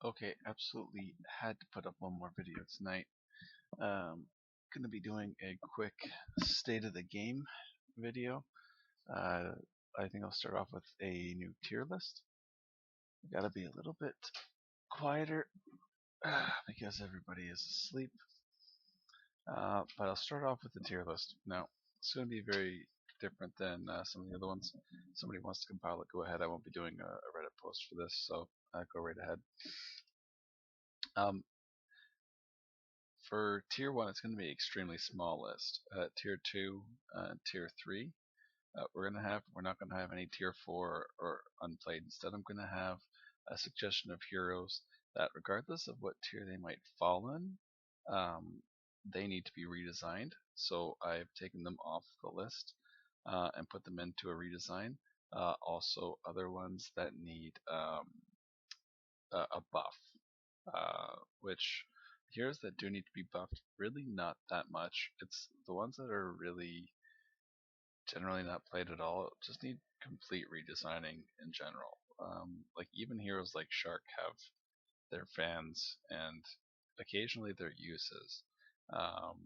Okay, absolutely had to put up one more video tonight. Um, gonna be doing a quick state of the game video. Uh, I think I'll start off with a new tier list. Gotta be a little bit quieter because everybody is asleep. But I'll start off with the tier list. Now, it's gonna be very different than some of the other ones. If somebody wants to compile it, go ahead. I won't be doing a Reddit post for this, so go right ahead. Um, For tier 1, it's going to be an extremely small list. Tier 2 and tier 3, we're not going to have any tier 4 or unplayed. Instead, I'm going to have a suggestion of heroes that, regardless of what tier they might fall in, they need to be redesigned. So I've taken them off the list and put them into a redesign. Also, other ones that need a buff, which heroes that do need to be buffed, really not that much. It's the ones that are really generally not played at all, just need complete redesigning in general. Like even heroes like Shark have their fans and occasionally their uses. Um,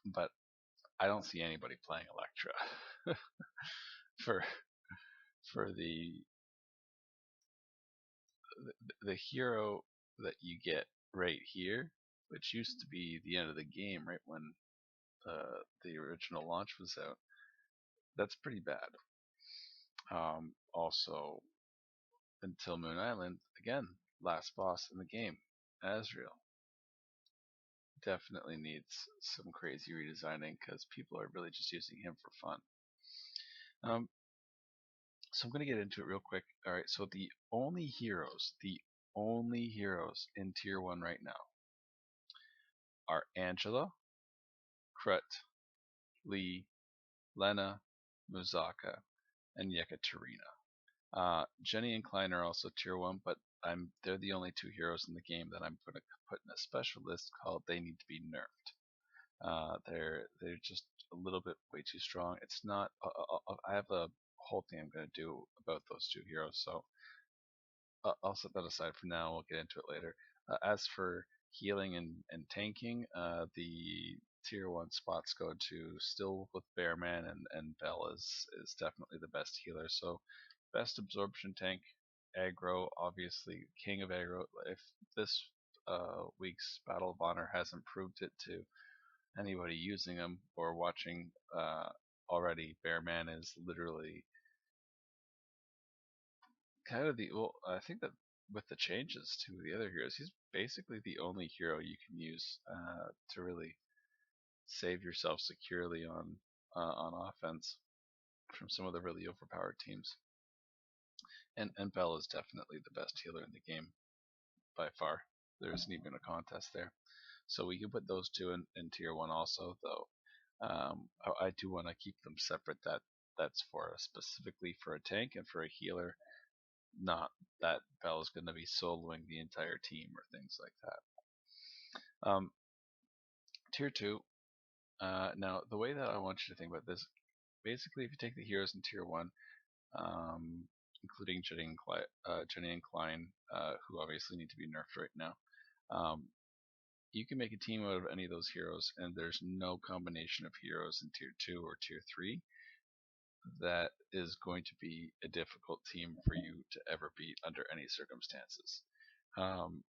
but I don't see anybody playing Electra for for the hero that you get right here, which used to be the end of the game, right when the original launch was out. That's pretty bad. Also, until Moon Island, again, last boss in the game, Azrael, definitely needs some crazy redesigning because people are really just using him for fun. Um, so I'm going to get into it real quick. All right, so the only heroes in Tier 1 right now are Angela, Krut, Lee, Lena, Muzaka, and Yekaterina. Jenny and Klein are also tier 1, but they're the only two heroes in the game that I'm going to put in a special list called They Need to Be Nerfed. They're just a little bit way too strong. It's not. I have a whole thing I'm going to do about those two heroes, so I'll set that aside for now. We'll get into it later. As for healing and tanking, the tier 1 spots go to still with Bearman, and Bell is definitely the best healer. So best absorption tank, aggro, obviously king of aggro. If this week's Battle of Honor hasn't proved it to anybody using them or watching already, Bearman is literally kind of well, I think that with the changes to the other heroes, he's basically the only hero you can use to really save yourself securely on offense from some of the really overpowered teams. And Bell is definitely the best healer in the game by far. There isn't even a contest there. So we can put those two in tier 1 also, though. I do want to keep them separate. That's for specifically for a tank and for a healer, not that Bell is going to be soloing the entire team or things like that. Tier 2. Now, the way that I want you to think about this, basically, if you take the heroes in tier 1, including Jenny and Klein, who obviously need to be nerfed right now, you can make a team out of any of those heroes, and there's no combination of heroes in tier 2 or tier 3 that is going to be a difficult team for you to ever beat under any circumstances. Um,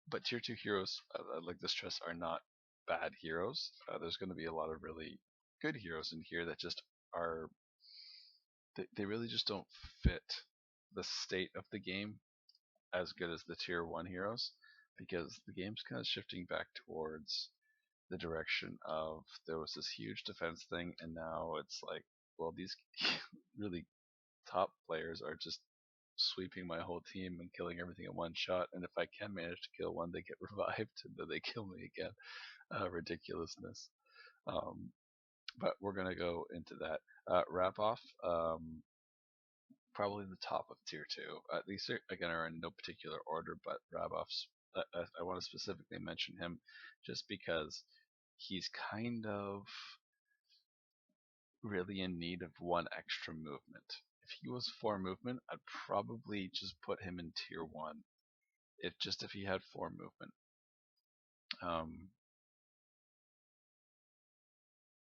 but tier 2 heroes, I'd like to stress, are not bad heroes. There's going to be a lot of really good heroes in here that just are. They really just don't fit the state of the game as good as the tier 1 heroes, because the game's kind of shifting back towards the direction of there was this huge defense thing, and now it's like, well, these really top players are just sweeping my whole team and killing everything in one shot, and if I can manage to kill one, they get revived and then they kill me again. Ridiculousness. Um, but we're gonna go into that. Wrap off. Probably the top of tier 2. These are, again, are in no particular order, but Raboff's. I want to specifically mention him just because he's kind of really in need of one extra movement. if he was 4 movement, I'd probably just put him in tier 1. If he had 4 movement. Um,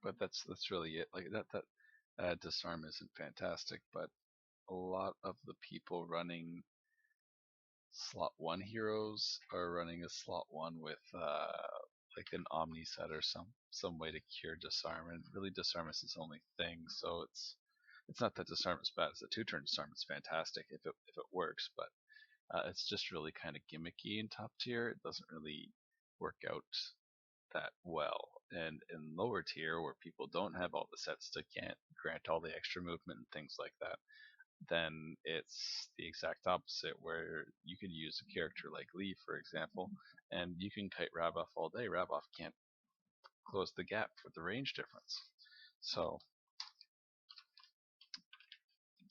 but that's really it. Like that disarm isn't fantastic, but a lot of the people running slot 1 heroes are running a slot 1 with like an Omni set or some way to cure disarm, and really disarm is its only thing. So it's not that disarm is bad. It's a 2-turn disarm. It's fantastic if it works, but it's just really kind of gimmicky in top tier. It doesn't really work out that well. And in lower tier, where people don't have all the sets to grant all the extra movement and things like that, then it's the exact opposite, where you could use a character like Lee, for example, and you can kite Raboff all day. Raboff can't close the gap for the range difference. So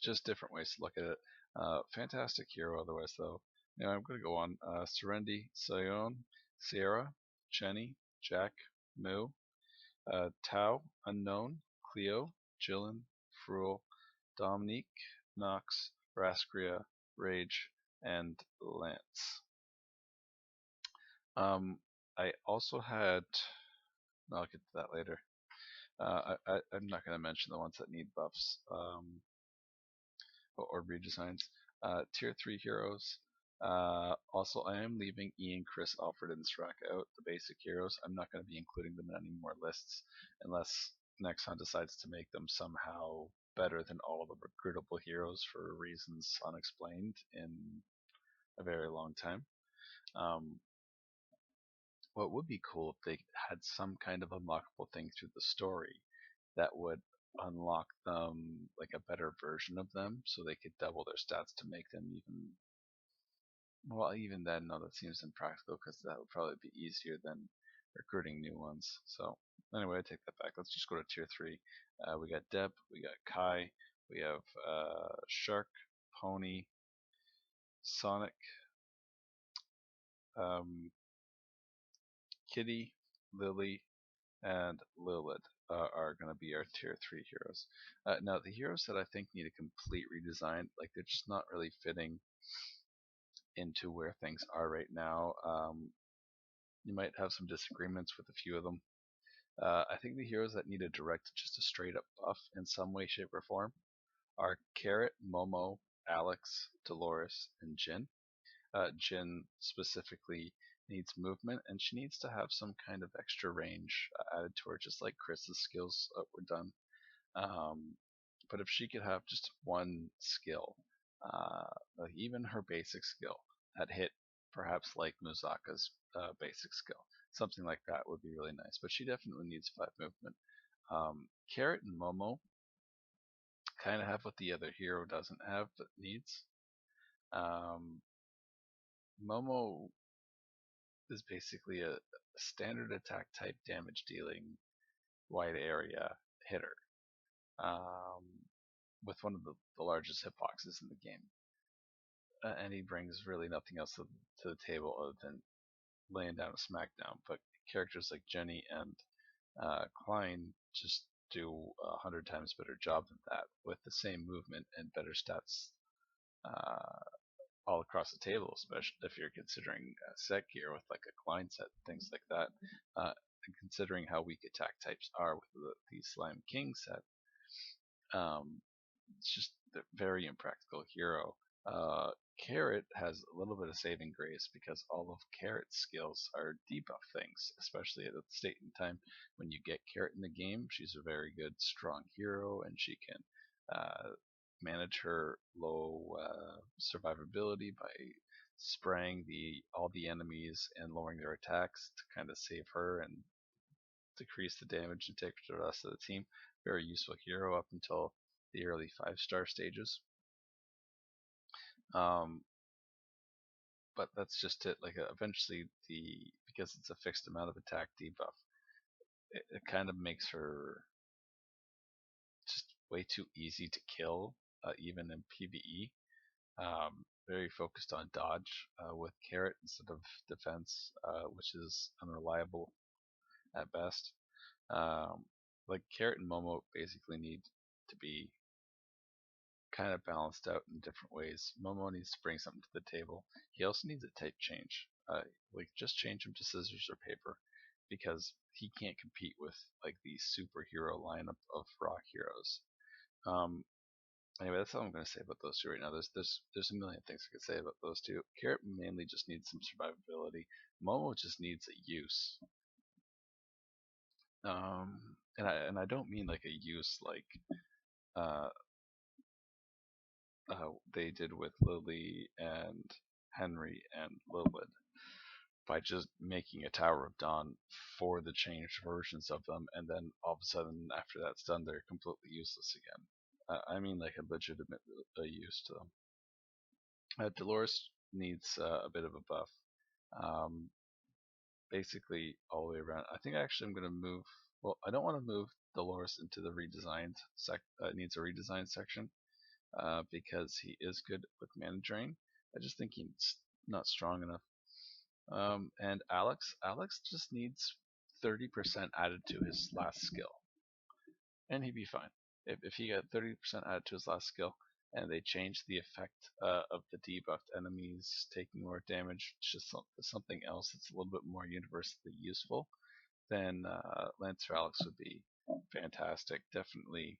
just different ways to look at it. Fantastic hero otherwise, though. Now I'm going to go on. Serendi, Sion, Sierra, Jenny, Jack, Moo, Tau, Unknown, Cleo, Jillian, Fruel, Dominique, Nox, Rascria, Rage, and Lance. I also had. I'll get to that later. I'm not going to mention the ones that need buffs or redesigns. Tier 3 heroes. Also, I am leaving Ian, Chris, Alfred, and Strack out, the basic heroes. I'm not going to be including them in any more lists unless Nexon decides to make them somehow better than all the recruitable heroes for reasons unexplained in a very long time. What would be cool if they had some kind of unlockable thing through the story that would unlock them, like a better version of them, so they could double their stats to make them even. Well, even then, no, that seems impractical because that would probably be easier than recruiting new ones. So anyway, I take that back. Let's just go to tier 3. We got Deb, we got Kai, we have Shark, Pony, Sonic, Kitty, Lily, and Lilith are going to be our tier 3 heroes. Now, the heroes that I think need a complete redesign, like they're just not really fitting into where things are right now. You might have some disagreements with a few of them. I think the heroes that need a direct, just a straight up buff in some way, shape, or form are Carrot, Momo, Alex, Dolores, and Jin. Jin specifically needs movement, and she needs to have some kind of extra range added to her, just like Chris's skills were done. But if she could have just one skill, like even her basic skill, that hit perhaps like Musaka's basic skill, something like that would be really nice. But she definitely needs 5 movement. Carrot and Momo kind of have what the other hero doesn't have but needs. Momo is basically a standard attack type damage dealing wide area hitter with one of the largest hitboxes in the game. And he brings really nothing else to the table other than laying down a smackdown. But characters like Jenny and Klein just do 100 times better job than that with the same movement and better stats all across the table, especially if you're considering set gear with like a Klein set and things like that. And considering how weak attack types are with the Slime King set, it's just a very impractical hero. Carrot has a little bit of saving grace because all of Carrot's skills are debuff things, especially at the state and time when you get Carrot in the game. She's a very good, strong hero, and she can manage her low survivability by spraying all the enemies and lowering their attacks to kind of save her and decrease the damage and take the rest of the team. Very useful hero up until the early 5-star stages. But that's just it. Like eventually, because it's a fixed amount of attack debuff, it kind of makes her just way too easy to kill, even in PvE. Very focused on dodge with Carrot instead of defense, which is unreliable at best. Like Carrot and Momo basically need to be kind of balanced out in different ways. Momo needs to bring something to the table. He also needs a type change. Like just change him to scissors or paper, because he can't compete with like the superhero lineup of rock heroes. Um, anyway, that's all I'm going to say about those two right now. There's a million things I could say about those two. Carrot mainly just needs some survivability. Momo just needs a use. And I don't mean like a use like uh, they did with Lily and Henry and Lilith by just making a Tower of Dawn for the changed versions of them, and then all of a sudden after that's done, they're completely useless again. I mean like a legitimate use to them. Dolores needs a bit of a buff. Um, Basically all the way around. I think actually I'm going to move. Well, I don't want to move Dolores into the redesigned needs a redesign section because he is good with mana drain. I just think he's not strong enough. And Alex just needs 30% added to his last skill, and he'd be fine. If he got 30% added to his last skill, and they change the effect of the debuffed enemies taking more damage, just something else that's a little bit more universally useful, then Lance for Alex would be fantastic. Definitely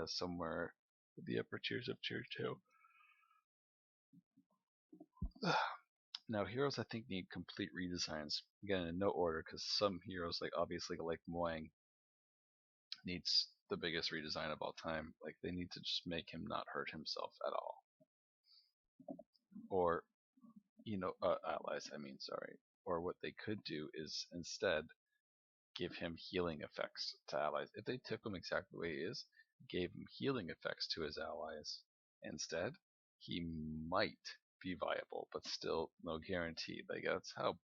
somewhere with the upper tiers of tier 2. Now, heroes I think need complete redesigns. Again, in no order, because some heroes, like obviously like Moang, needs the biggest redesign of all time. Like they need to just make him not hurt himself at all, or allies. I mean, sorry. Or what they could do is instead give him healing effects to allies. If they took him exactly the way he is, gave him healing effects to his allies instead, he might be viable, but still no guarantee. Like that's how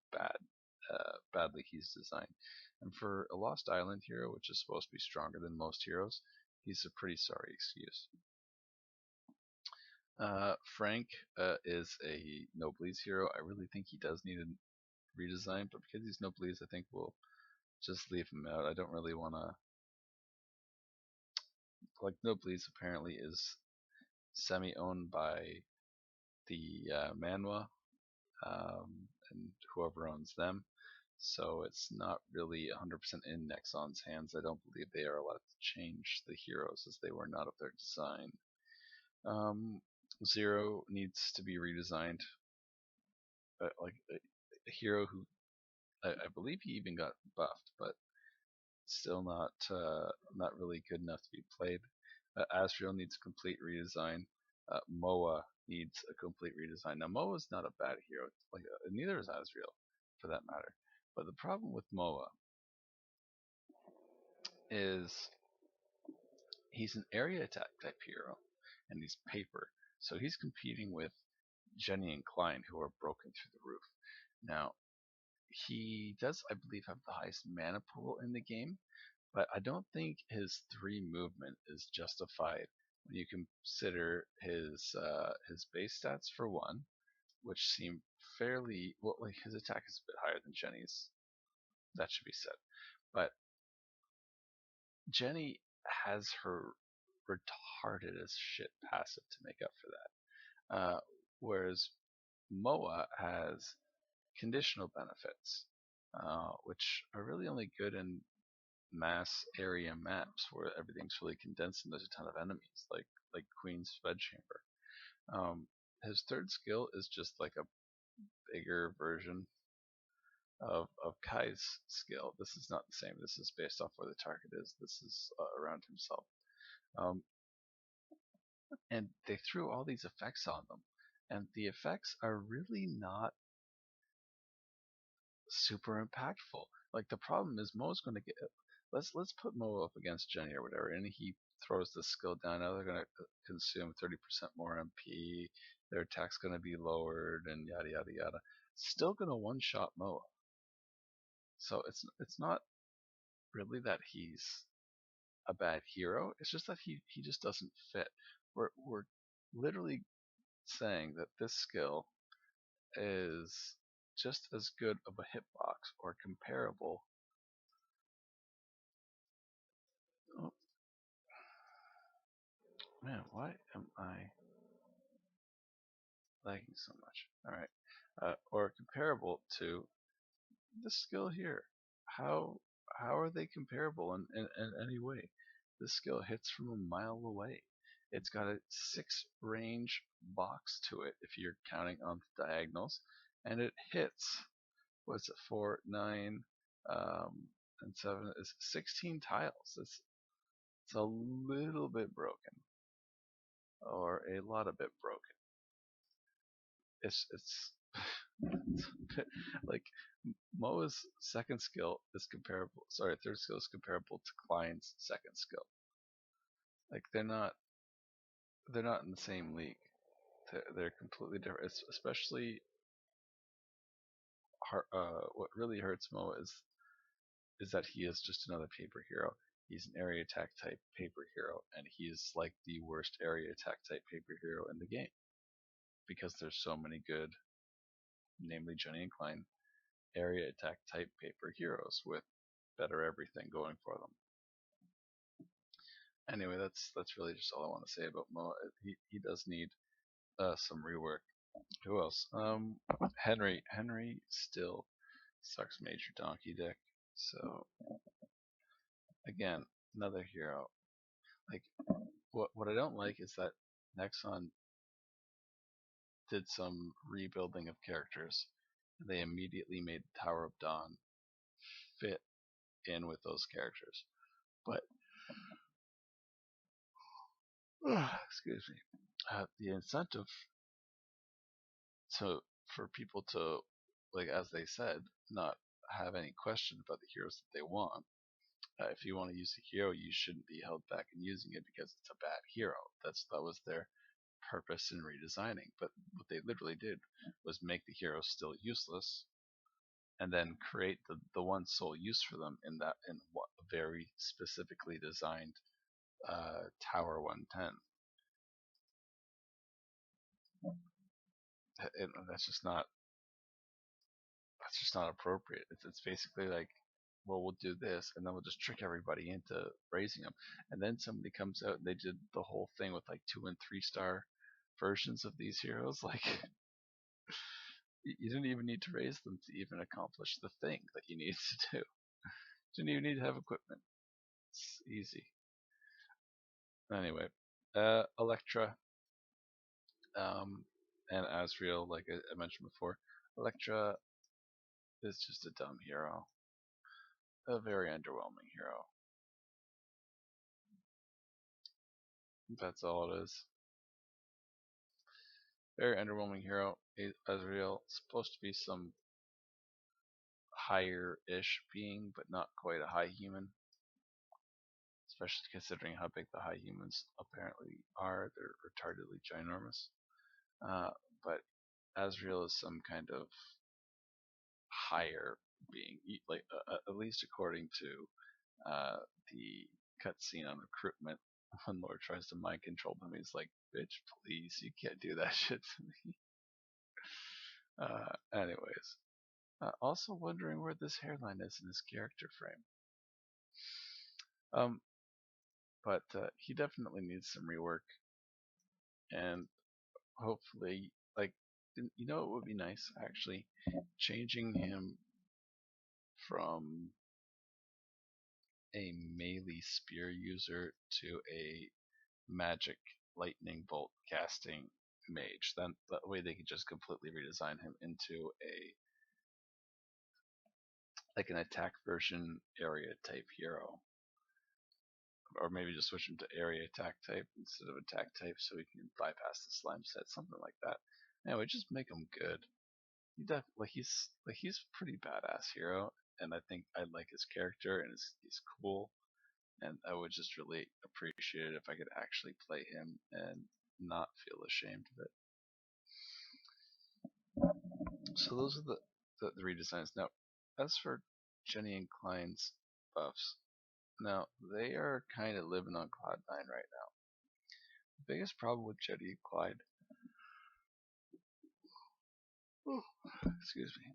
badly he's designed. And for a Lost Island hero, which is supposed to be stronger than most heroes, he's a pretty sorry excuse. Frank is a Noblesse hero. I really think he does need a redesign, but because he's Noblesse, I think we'll just leave him out. I don't really want to. Like Noblesse apparently is semi-owned by the Manhwa and whoever owns them, so it's not really 100% in Nexon's hands. I don't believe they are allowed to change the heroes as they were not of their design. Zero needs to be redesigned. Like a hero who I believe he even got buffed, but still not really good enough to be played. Asriel needs a complete redesign. Moa needs a complete redesign. Now Moa is not a bad hero, like neither is Asriel, for that matter. But the problem with Moa is he's an area attack type hero, and he's paper, so he's competing with Jenny and Klein, who are broken through the roof. Now he does, I believe, have the highest mana pool in the game, but I don't think his 3 movement is justified when you consider his base stats for one, which seem fairly well. Like his attack is a bit higher than Jenny's. That should be said, but Jenny has her retarded as shit passive to make up for that, whereas Moa has conditional benefits, which are really only good in mass area maps where everything's really condensed and there's a ton of enemies, like Queen's Bedchamber. His third skill is just like a bigger version of Kai's skill. This is not the same. This is based off where the target is. This is around himself. Um, and they threw all these effects on them, and the effects are really not super impactful. Like the problem is Mo's going to get. Let's put Mo up against Jenny or whatever, and he throws the skill down. Now they're going to consume 30% more MP. Their attack's going to be lowered, and yada yada yada. Still going to one-shot Mo. So it's not really that he's a bad hero. It's just that he just doesn't fit. We're literally saying that this skill is just as good of a hitbox or comparable. Oh, Man, why am I lagging so much? Alright. Or comparable to this skill here. How how are they comparable in any way? This skill hits from a mile away. It's got a 6 range box to it if you're counting on the diagonals, and it hits what's it 4, 9, and 7 is 16 tiles. It's a little bit broken, or a lot of bit broken. It's like Moa's second skill is comparable. Sorry, third skill is comparable to Klein's second skill. Like they're not in the same league. They're completely different. It's especially what really hurts Moa is that he is just another paper hero. He's an area attack type paper hero, and he is like the worst area attack type paper hero in the game because there's so many good, namely Jenny and Klein, area attack type paper heroes with better everything going for them. Anyway, that's really just all I want to say about Moa. He does need some rework. Who else? Henry still sucks major donkey dick. So again, another hero. Like what I don't like is that Nexon did some rebuilding of characters. They immediately made Tower of Dawn fit in with those characters. But excuse me, the incentive to for people to, like as they said, not have any question about the heroes that they want. If you want to use a hero, you shouldn't be held back in using it because it's a bad hero. That was their purpose in redesigning. But what they literally did was make the heroes still useless, and then create the one sole use for them in what very specifically designed Tower 110. That's just not appropriate. It's basically like, well, we'll do this, and then we'll just trick everybody into raising them, and then somebody comes out and they did the whole thing with like 2 and 3 star versions of these heroes. Like you didn't even need to raise them to even accomplish the thing that you needed to do. You didn't even need to have equipment. It's easy. Anyway, Electra, and Asriel, like I mentioned before, Electra is just a dumb hero, a very underwhelming hero. That's all it is. Very underwhelming hero. Asriel, supposed to be some higher-ish being, but not quite a high human. Especially considering how big the high humans apparently are. They're retardedly ginormous. But Asriel is some kind of higher being, like at least according to the cutscene on recruitment. When Lord tries to mind control him, he's like, "Bitch, please, you can't do that shit to me." Anyways, also wondering where this hairline is in his character frame. Um, but he definitely needs some rework, and hopefully, like, you know, it would be nice actually changing him from a melee spear user to a magic lightning bolt casting mage. Then that way they could just completely redesign him into a like an attack version area type hero. Or maybe just switch him to area attack type instead of attack type so he can bypass the slime set, something like that. Anyway, just make him good. He's pretty badass hero, and I think I like his character, and he's cool, and I would just really appreciate it if I could actually play him and not feel ashamed of it. So those are the redesigns. Now, as for Jenny and Klein's buffs, now they are kind of living on cloud nine right now. The biggest problem with Jenny and Clyde, excuse me,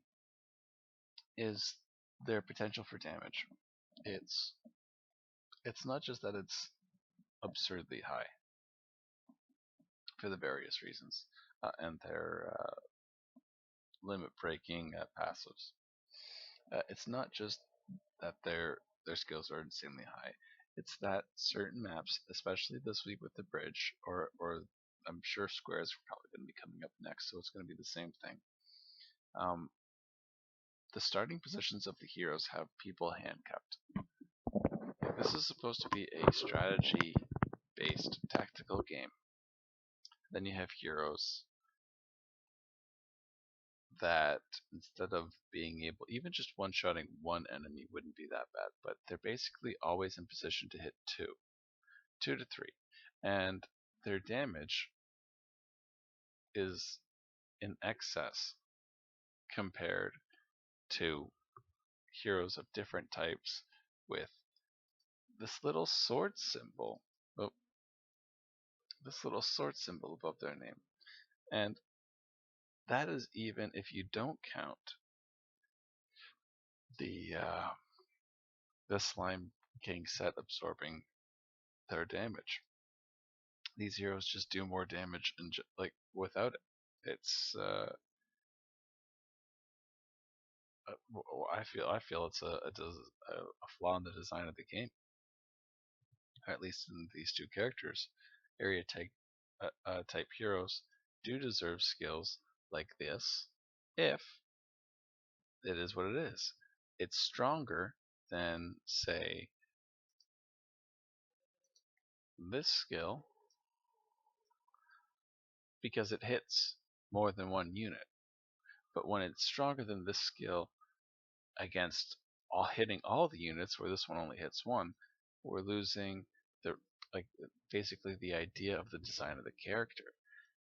is their potential for damage. It's it's not just that it's absurdly high. for the various reasons and their limit breaking passives. It's not just that their skills are insanely high. It's that certain maps, especially this week with the bridge, or I'm sure squares are probably going to be coming up next, so it's going to be the same thing. Um, the starting positions of the heroes have people handcuffed. This is supposed to be a strategy-based tactical game. Then you have heroes that instead of being able, even just one-shotting one enemy wouldn't be that bad, but they're basically always in position to hit two to three, and their damage is in excess compared to heroes of different types with this little sword symbol, oh, this little sword symbol above their name, and that is even if you don't count the slime king set absorbing their damage. These heroes just do more damage and like without it. It's I feel it's a flaw in the design of the game, at least in these two characters. Area type heroes do deserve skills like this if it is what it is. It's stronger than say this skill because it hits more than one unit. But when it's stronger than this skill against hitting all the units, where this one only hits one, we're losing the like basically the idea of the design of the character.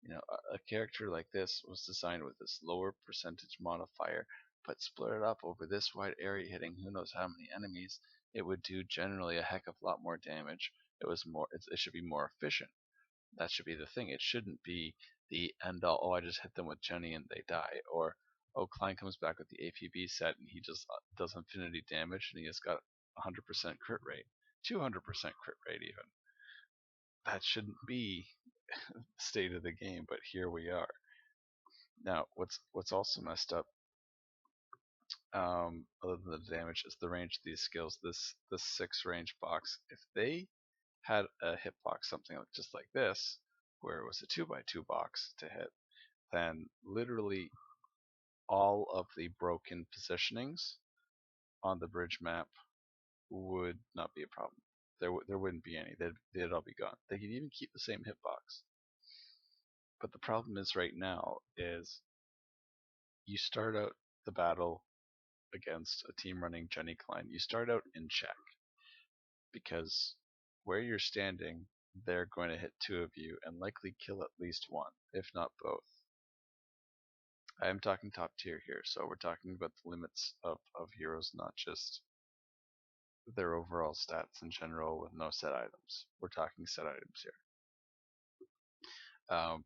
You know, a character like this was designed with this lower percentage modifier, but split it up over this wide area, hitting who knows how many enemies. It would do generally a heck of a lot more damage. It should be more efficient. That should be the thing. It shouldn't be the end all. Oh, I just hit them with Jenny and they die, or oh, Klein comes back with the APB set and he just does infinity damage and he has got 100% crit rate, 200% crit rate even. That shouldn't be the state of the game, but here we are. Now, what's also messed up, other than the damage, is the range of these skills. This 6 range box, if they had a hitbox something like just like this, where it was a 2x2 box to hit, then literally all of the broken positionings on the bridge map would not be a problem. There wouldn't be any. They'd all be gone. They could even keep the same hitbox. But the problem is right now is you start out the battle against a team running Jenny Klein. You start out in check because where you're standing, they're going to hit 2 of you and likely kill at least one, if not both. I am talking top tier here, so we're talking about the limits of heroes, not just their overall stats in general with no set items. We're talking set items here.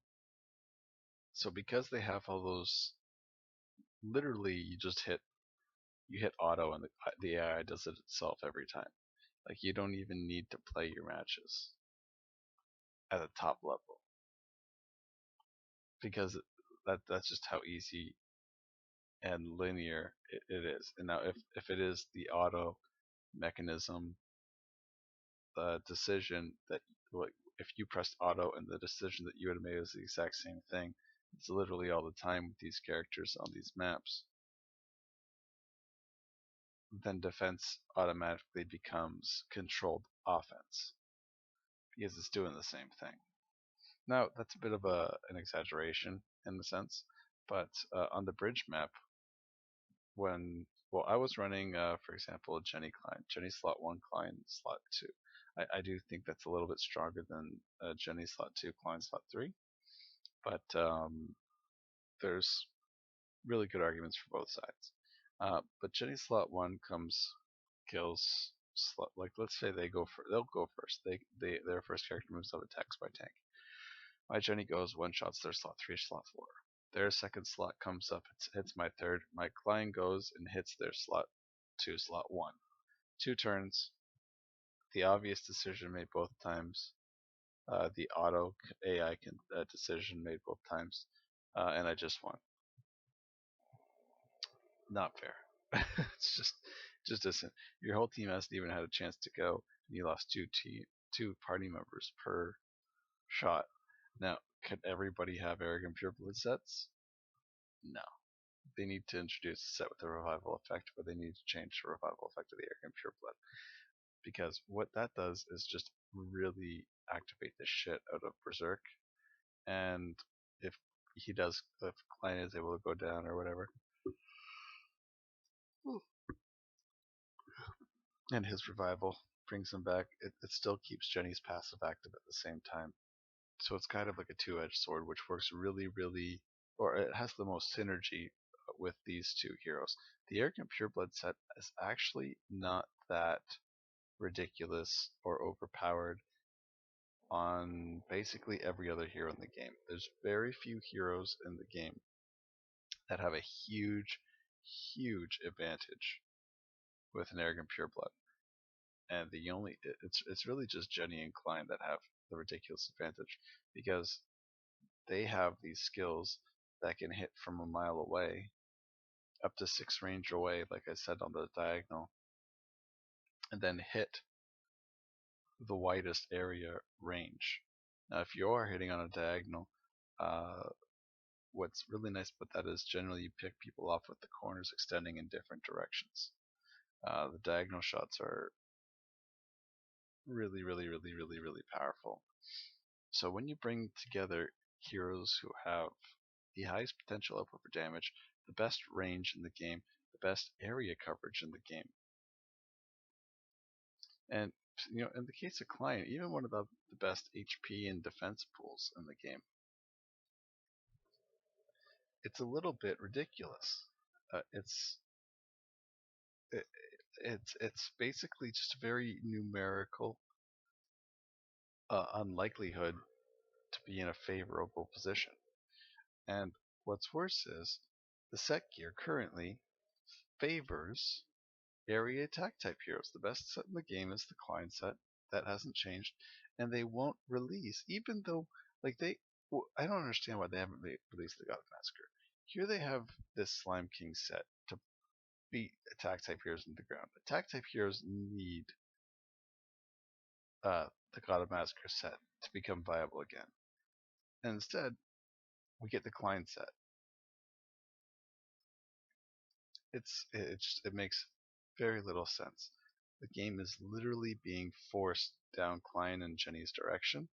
So because they have all those, literally you hit auto and the AI does it itself every time. Like you don't even need to play your matches at a top level because that's just how easy and linear it is. And now if it is the auto mechanism, the decision that like if you pressed auto and the decision that you would have made was the exact same thing, it's literally all the time with these characters on these maps, then defense automatically becomes controlled offense because it's doing the same thing. Now that's a bit of an exaggeration in the sense, but on the bridge map, I was running, for example, Jenny Klein, Jenny slot 1, Klein slot 2. I do think that's a little bit stronger than Jenny slot 2, Klein slot 3, but there's really good arguments for both sides. But Jenny slot 1 kills like let's say they'll go first. Their first character moves up attacks by tank. My Jenny goes one shots their slot 3, slot 4. Their second slot comes up, hits my third. My Klein goes and hits their slot 2, slot 1. 2 turns. The obvious decision made both times. The auto AI decision made both times, and I just won. Not fair. It's just isn't. Your whole team hasn't even had a chance to go, and you lost two party members per shot. Now, could everybody have arrogant pureblood sets? No. They need to introduce a set with the revival effect, but they need to change the revival effect of the arrogant pureblood, because what that does is just really activate the shit out of Berserk. And if if Klein is able to go down or whatever, and his revival brings him back, it still keeps Jenny's passive active at the same time. So it's kind of like a two-edged sword, which works really, really, or it has the most synergy with these two heroes. The Arrogant Pureblood set is actually not that ridiculous or overpowered on basically every other hero in the game. There's very few heroes in the game that have a huge, huge advantage with an Arrogant Pureblood. And it's really just Jenny and Klein that have the ridiculous advantage, because they have these skills that can hit from a mile away, up to 6 range away, like I said on the diagonal, and then hit the widest area range. Now, if you are hitting on a diagonal, uh, what's really nice about that is generally you pick people off with the corners extending in different directions. The diagonal shots are really, really, really, really, really powerful. So when you bring together heroes who have the highest potential output for damage, the best range in the game, the best area coverage in the game, and in the case of Client, even one of the best HP and defense pools in the game, it's a little bit ridiculous. It's it, it's basically just a very numerical unlikelihood to be in a favorable position. And what's worse is the set gear currently favors area attack type heroes. The best set in the game is the Klein set. That hasn't changed, and they won't release, even though I don't understand why they haven't released the God of Massacre. Here they have this Slime King set to beat attack type heroes into the ground. Attack type heroes need the God of Massacre set to become viable again, and instead we get the Klein set. It makes very little sense. The game is literally being forced down Klein and Jenny's direction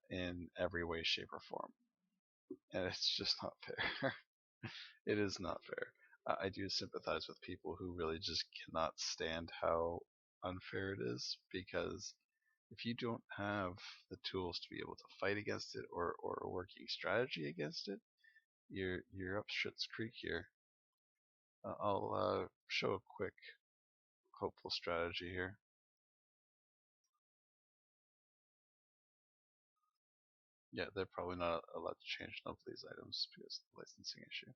in every way, shape, or form, and it's just not fair. It is not fair. I do sympathize with people who really just cannot stand how unfair it is, because if you don't have the tools to be able to fight against it or a working strategy against it, you're up shit's creek here. I'll show a quick hopeful strategy here. Yeah, they're probably not allowed to change none of these items because of the licensing issue.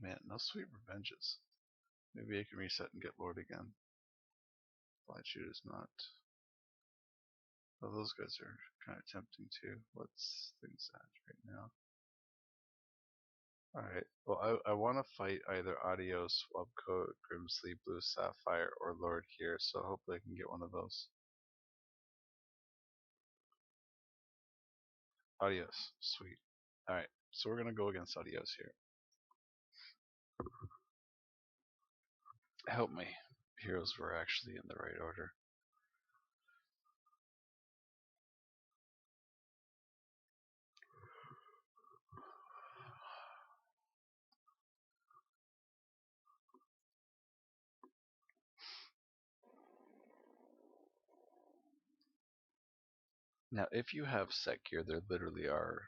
Man, no sweet revenges. Maybe I can reset and get Lord again. Blind Shooter's not. Well, those guys are kind of tempting too. What's things at right now? Alright, well, I want to fight either Adios, Swabcoat, Grimsleep, Blue Sapphire, or Lord here, so hopefully I can get one of those. Adios, sweet. Alright, so we're going to go against Adios here. Help me. Heroes were actually in the right order. Now, if you have set gear, there literally are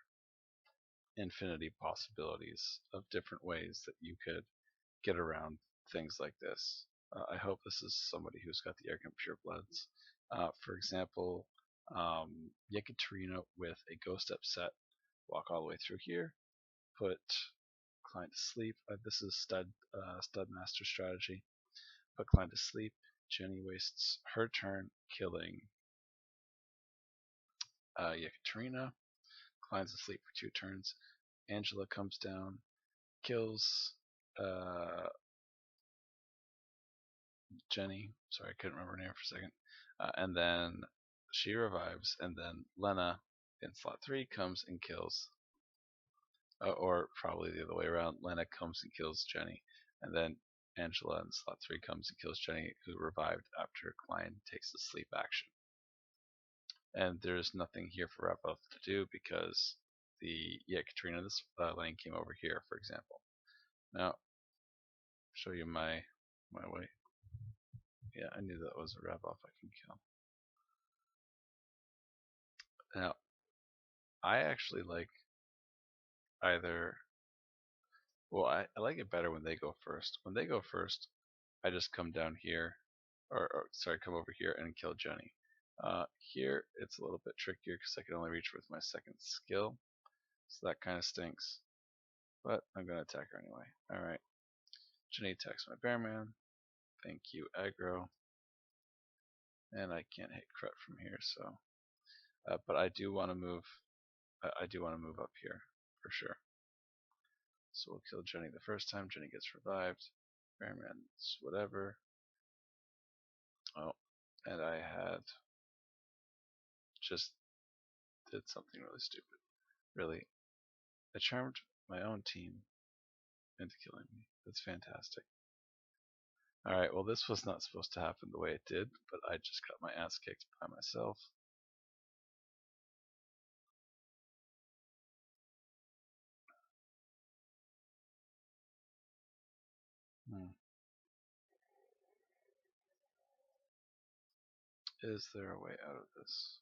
infinity possibilities of different ways that you could get around things like this. I hope this is somebody who's got the arrogant purebloods. For example, Yekaterina with a ghost up set, walk all the way through here, put client to sleep. This is stud master strategy. Put client to sleep. Jenny wastes her turn killing Yekaterina. Client's asleep for 2 turns. Angela comes down, kills Jenny. Sorry, I couldn't remember her name for a second. And then she revives, and then Lena in slot 3 comes and kills, or probably the other way around. Lena comes and kills Jenny, and then Angela in slot 3 comes and kills Jenny, who revived after Klein takes the sleep action. And there's nothing here for Raphael to do because Katrina, this lane came over here, for example. Now, show you my way. Yeah, I knew that was a Raphael I can kill. Now, I actually like either. Well, I like it better when they go first. When they go first, I just come down here, or sorry, come over here and kill Jenny. Here, it's a little bit trickier because I can only reach with my second skill, so that kind of stinks. But I'm going to attack her anyway. Alright. Jenny attacks my Bearman. Thank you, aggro. And I can't hit Crut from here, so. But I do want to move. I do want to move up here for sure. So we'll kill Jenny the first time. Jenny gets revived. Bearman's whatever. Oh, and I had just did something really stupid. Really, I charmed my own team into killing me. That's fantastic. Alright, well this was not supposed to happen the way it did, but I just got my ass kicked by myself. Is there a way out of this?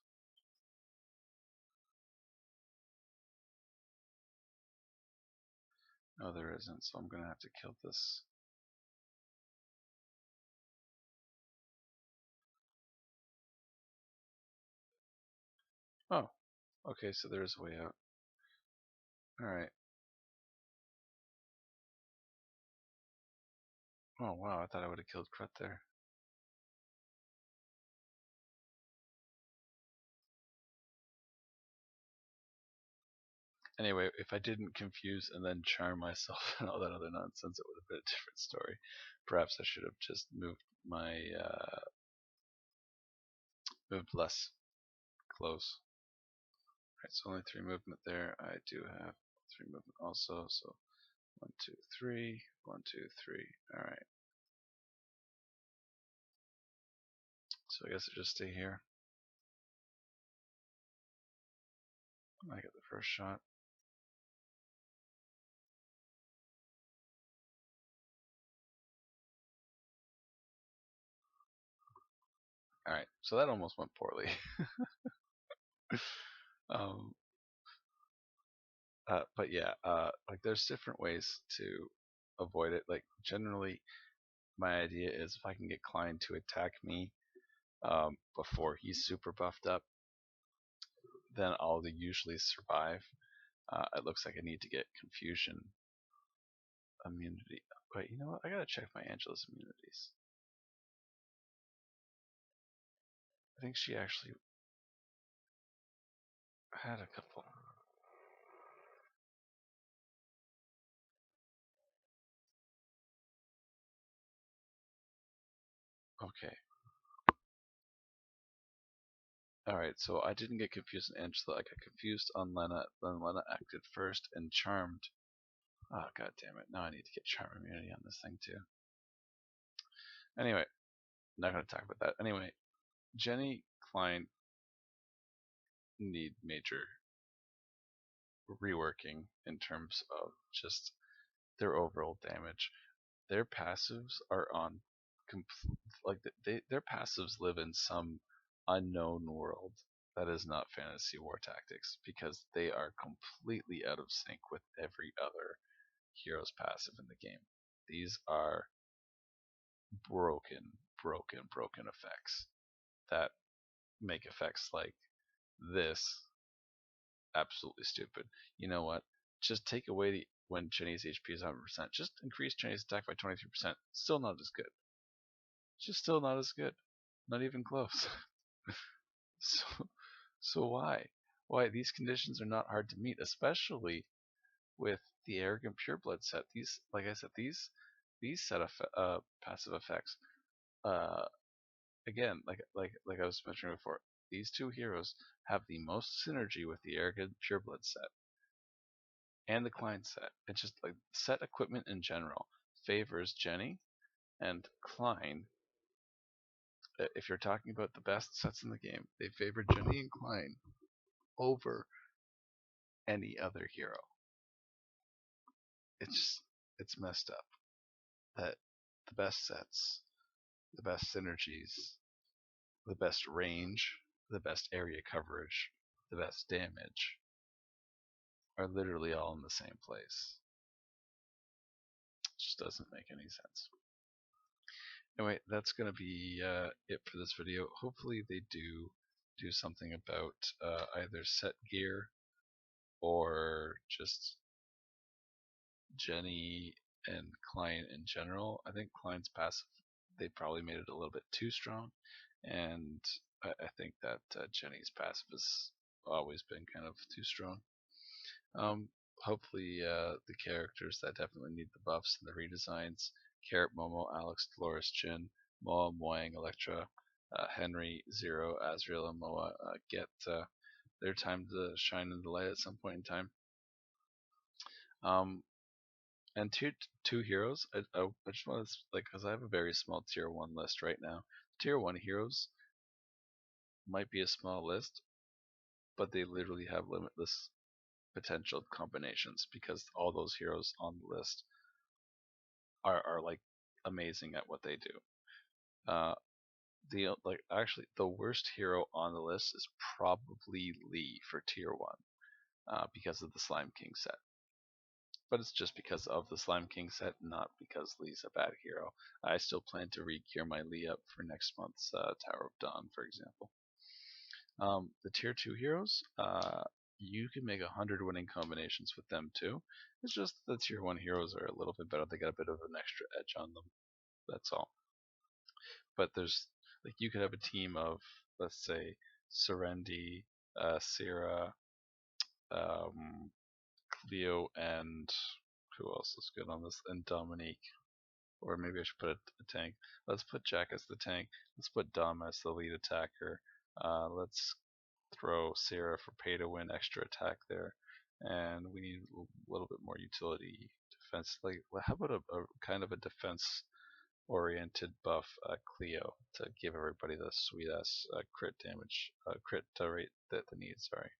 No, there isn't, so I'm gonna have to kill this. Oh, okay, so there's a way out. Alright. Oh wow, I thought I would have killed Crut there. Anyway, if I didn't confuse and then charm myself and all that other nonsense, it would have been a different story. Perhaps I should have just moved my moved less close. Right, so only 3 movement there. I do have 3 movement also, so 1, 2, 3, 1, 2, 3. Alright. So I guess I just stay here. I get the first shot. Alright, so that almost went poorly. um, but yeah, like there's different ways to avoid it. Like generally, my idea is if I can get Klein to attack me before he's super buffed up, then I'll usually survive. It looks like I need to get confusion immunity. Wait, you know what? I gotta check my Angela's immunities. I think she actually had a couple. Okay. Alright, so I didn't get confused on Angela. I got confused on Lena. Then Lena acted first and charmed. Oh, god damn it. Now I need to get charm immunity on this thing too. Anyway, not going to talk about that. Anyway, Jenny Klein need major reworking in terms of just their overall damage. Their passives are on like their passives live in some unknown world that is not fantasy war tactics because they are completely out of sync with every other hero's passive in the game. These are broken effects that make effects like this absolutely stupid. You know what? Just take away when Jenny's HP is 100%. Just increase Jenny's attack by 23%. Still not as good. Just still not as good. Not even close. so, so why? Why? These conditions are not hard to meet, especially with the Arrogant Pureblood set. These, like I said, these set of passive effects. Uh, again, like I was mentioning before, these two heroes have the most synergy with the Arrogant Pureblood set and the Klein set. It's just like set equipment in general favors Jenny and Klein. If you're talking about the best sets in the game, they favor Jenny and Klein over any other hero. It's messed up that the best sets, the best synergies, the best range, the best area coverage, the best damage are literally all in the same place. It just doesn't make any sense. Anyway, that's going to be it for this video. Hopefully they do something about either set gear or just Jenny and Klein in general. I think Klein's passive, they probably made it a little bit too strong, and I think that Jenny's passive has always been kind of too strong. Hopefully the characters that definitely need the buffs and the redesigns, Carrot, Momo, Alex, Dolores, Jin, Moa, Moang, Electra, Henry, Zero, Azrael, and Moa get their time to shine in the light at some point in time. And tier 2 heroes, I just want to, like, because I have a very small tier 1 list right now. Tier 1 heroes might be a small list, but they literally have limitless potential combinations because all those heroes on the list are like amazing at what they do. Actually the worst hero on the list is probably Lee for tier 1 because of the Slime King set. But it's just because of the Slime King set, not because Lee's a bad hero. I still plan to re-gear my Lee up for next month's Tower of Dawn, for example. The tier 2 heroes, you can make 100 winning combinations with them too. It's just the tier 1 heroes are a little bit better. They got a bit of an extra edge on them. That's all. But there's, like, you could have a team of, let's say, Serendi, Syrah, Cleo, and who else is good on this? And Dominique. Or maybe I should put a tank. Let's put Jack as the tank. Let's put Dom as the lead attacker. Let's throw Syrah for pay to win extra attack there. And we need a little bit more utility defense. Like, how about a kind of a defense oriented buff Cleo to give everybody the sweet ass crit damage, crit rate that they need, sorry.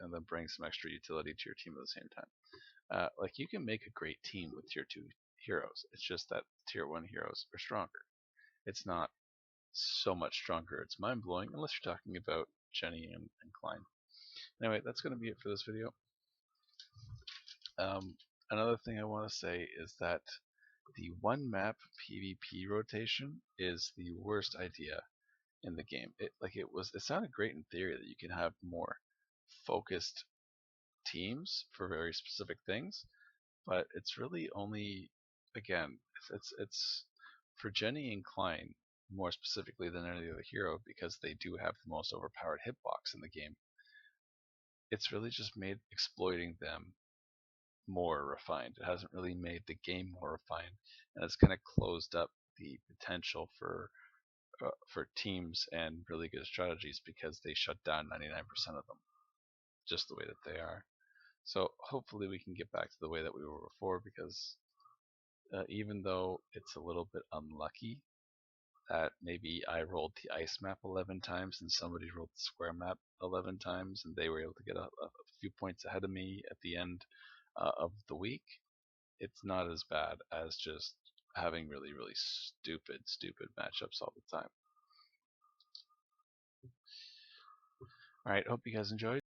And then bring some extra utility to your team at the same time. Like, you can make a great team with tier 2 heroes. It's just that tier 1 heroes are stronger. It's not so much stronger. It's mind blowing unless you're talking about Jenny and Klein. Anyway, that's going to be it for this video. Another thing I want to say is that the one map PvP rotation is the worst idea in the game. It sounded great in theory that you can have more focused teams for very specific things, but it's really only, again, it's for Jenny and Klein more specifically than any other hero because they do have the most overpowered hitbox in the game. It's really just made exploiting them more refined. It hasn't really made the game more refined, and it's kind of closed up the potential for teams and really good strategies because they shut down 99% of them, just the way that they are. So hopefully we can get back to the way that we were before, because even though it's a little bit unlucky that maybe I rolled the ice map 11 times and somebody rolled the square map 11 times and they were able to get a few points ahead of me at the end of the week, it's not as bad as just having really, really stupid matchups all the time. Alright, hope you guys enjoyed.